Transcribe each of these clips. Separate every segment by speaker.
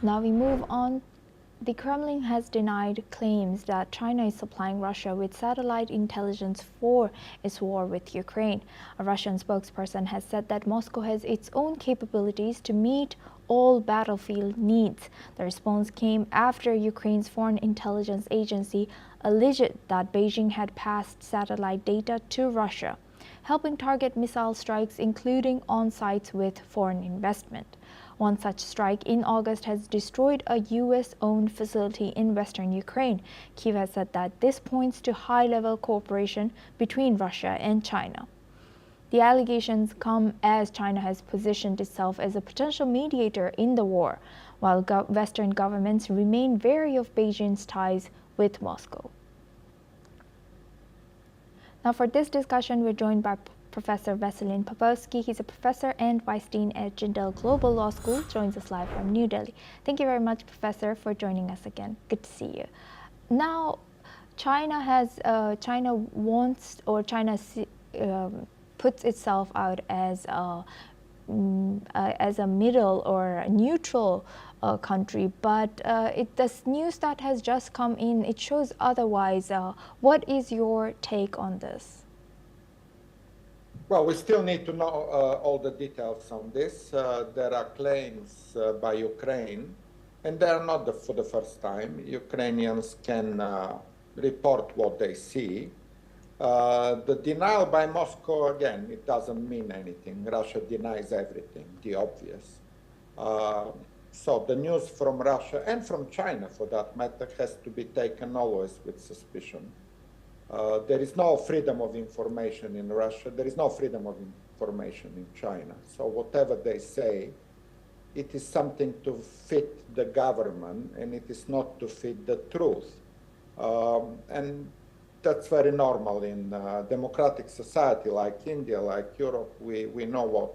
Speaker 1: Now we move on. The Kremlin has denied claims that China is supplying Russia with satellite intelligence for its war with Ukraine. A Russian spokesperson has said that Moscow has its own capabilities to meet all battlefield needs. The response came after Ukraine's foreign intelligence agency alleged that Beijing had passed satellite data to Russia, helping target missile strikes, including on sites with foreign investment. One such strike in August has destroyed a U.S.-owned facility in western Ukraine. Kyiv has said that this points to high-level cooperation between Russia and China. The allegations come as China has positioned itself as a potential mediator in the war, while Western governments remain wary of Beijing's ties with Moscow. Now, for this discussion, we're joined by Professor Vasilin Popovsky. He's a professor and vice dean at Jindal Global Law School, joins us live from New Delhi. Thank you very much, Professor, for joining us again. Good to see you. Now, China puts itself out as a middle or a neutral country, but this news that has just come in, it shows otherwise. What is your take on this?
Speaker 2: Well, we still need to know all the details on this. There are claims by Ukraine, and they are not for the first time. Ukrainians can report what they see. The denial by Moscow, again, it doesn't mean anything. Russia denies everything, the obvious. So the news from Russia and from China, for that matter, has to be taken always with suspicion. There is no freedom of information in Russia. There is no freedom of information in China. So whatever they say, it is something to fit the government, and it is not to fit the truth. And that's very normal in a democratic society like India, like Europe. We know what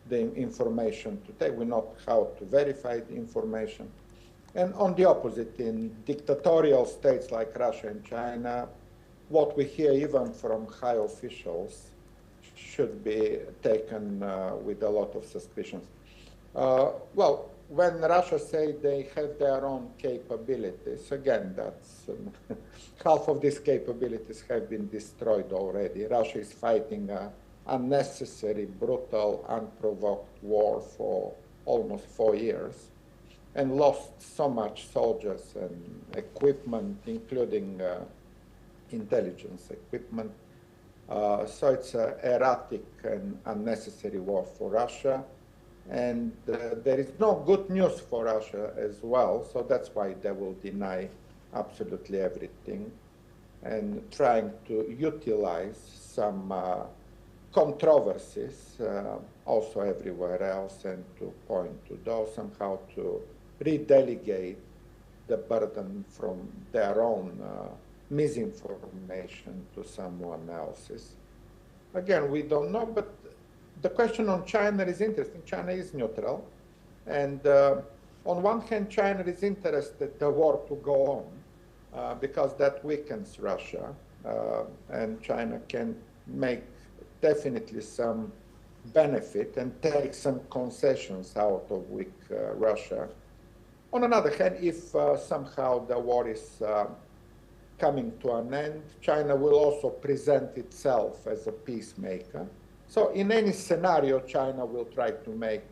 Speaker 2: the information to take. We know how to verify the information. And on the opposite, in dictatorial states like Russia and China, what we hear even from high officials should be taken with a lot of suspicions. Well, when Russia say they have their own capabilities, again, that's half of these capabilities have been destroyed already. Russia is fighting an unnecessary, brutal, unprovoked war for almost 4 years and lost so much soldiers and equipment, including intelligence equipment. So it's an erratic and unnecessary war for Russia. And there is no good news for Russia as well. So that's why they will deny absolutely everything and trying to utilize some controversies also everywhere else and to point to those somehow to redelegate the burden from their own misinformation to someone else's. Again, we don't know, but the question on China is interesting. China is neutral, and on one hand, China is interested the war to go on because that weakens Russia, and China can make definitely some benefit and take some concessions out of weak Russia. On another hand, if somehow the war is coming to an end, China will also present itself as a peacemaker. So in any scenario, China will try to make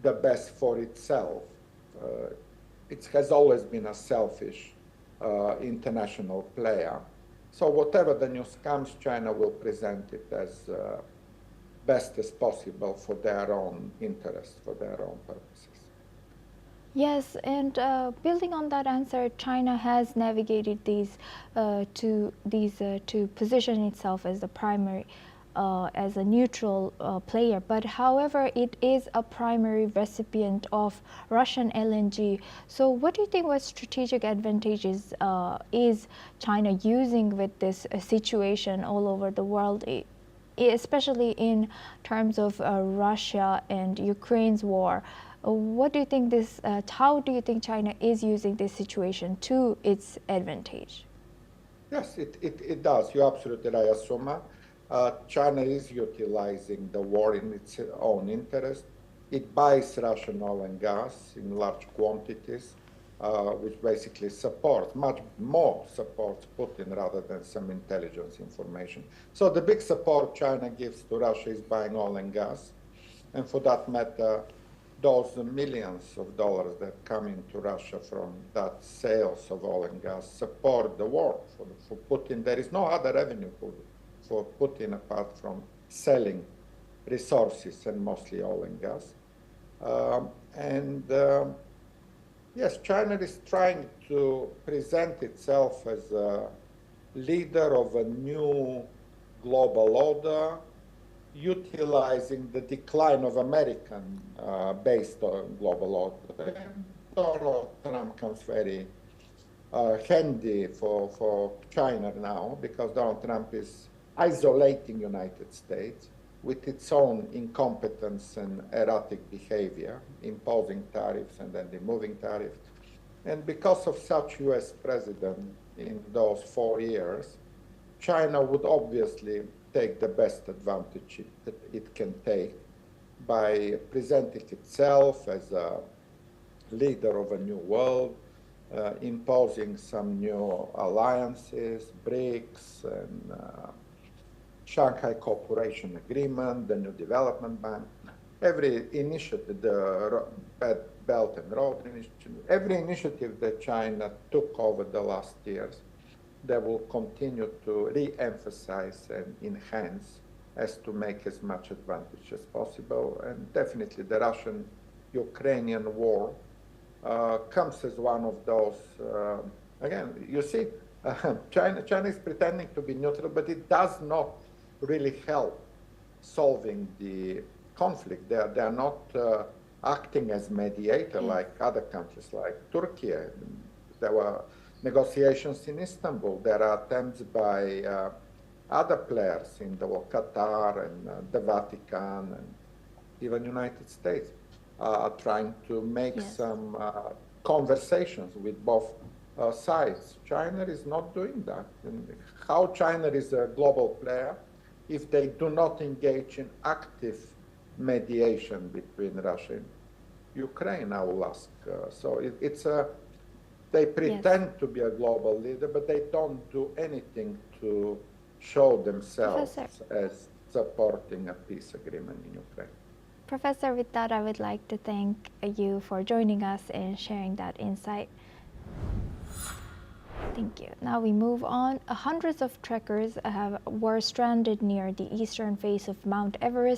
Speaker 2: the best for itself. It has always been a selfish international player. So whatever the news comes, China will present it as best as possible for their own interests, for their own purposes.
Speaker 1: Yes, and building on that answer, China has navigated to position itself as the primary, as a neutral player. But however, it is a primary recipient of Russian LNG. So what do you think what strategic advantages is China using with this situation all over the world, especially in terms of Russia and Ukraine's war? What do you think how do you think China is using this situation to its advantage?
Speaker 2: Yes, it does. You're absolutely right, Asuma. China is utilizing the war in its own interest. It buys Russian oil and gas in large quantities, which basically supports, much more supports Putin rather than some intelligence information. So the big support China gives to Russia is buying oil and gas. And for that matter, those millions of dollars that come into Russia from that sales of oil and gas support the war for Putin. There is no other revenue for Putin apart from selling resources and mostly oil and gas. Yes, China is trying to present itself as a leader of a new global order, utilizing the decline of American based on global order. Donald Trump comes very handy for China now, because Donald Trump is isolating United States with its own incompetence and erratic behavior, imposing tariffs and then removing tariffs. And because of such US president in those 4 years, China would obviously take the best advantage it can take by presenting itself as a leader of a new world, imposing some new alliances, BRICS, and Shanghai Cooperation Agreement, the New Development Bank, every initiative, the Belt and Road Initiative, every initiative that China took over the last years, they will continue to re-emphasize and enhance as to make as much advantage as possible. And definitely the Russian-Ukrainian war comes as one of those, again, you see, China is pretending to be neutral, but it does not really help solving the conflict. They are not acting as mediator like other countries, like Turkey. There were negotiations in Istanbul. There are attempts by other players in the world, Qatar and the Vatican and even United States, trying to make some conversations with both sides. China is not doing that. And how China is a global player if they do not engage in active mediation between Russia and Ukraine, I will ask. So they pretend to be a global leader, but they don't do anything to show themselves as supporting a peace agreement in Ukraine.
Speaker 1: Professor, with that, I would like to thank you for joining us and sharing that insight. Thank you. Now we move on. Hundreds of trekkers were stranded near the eastern face of Mount Everest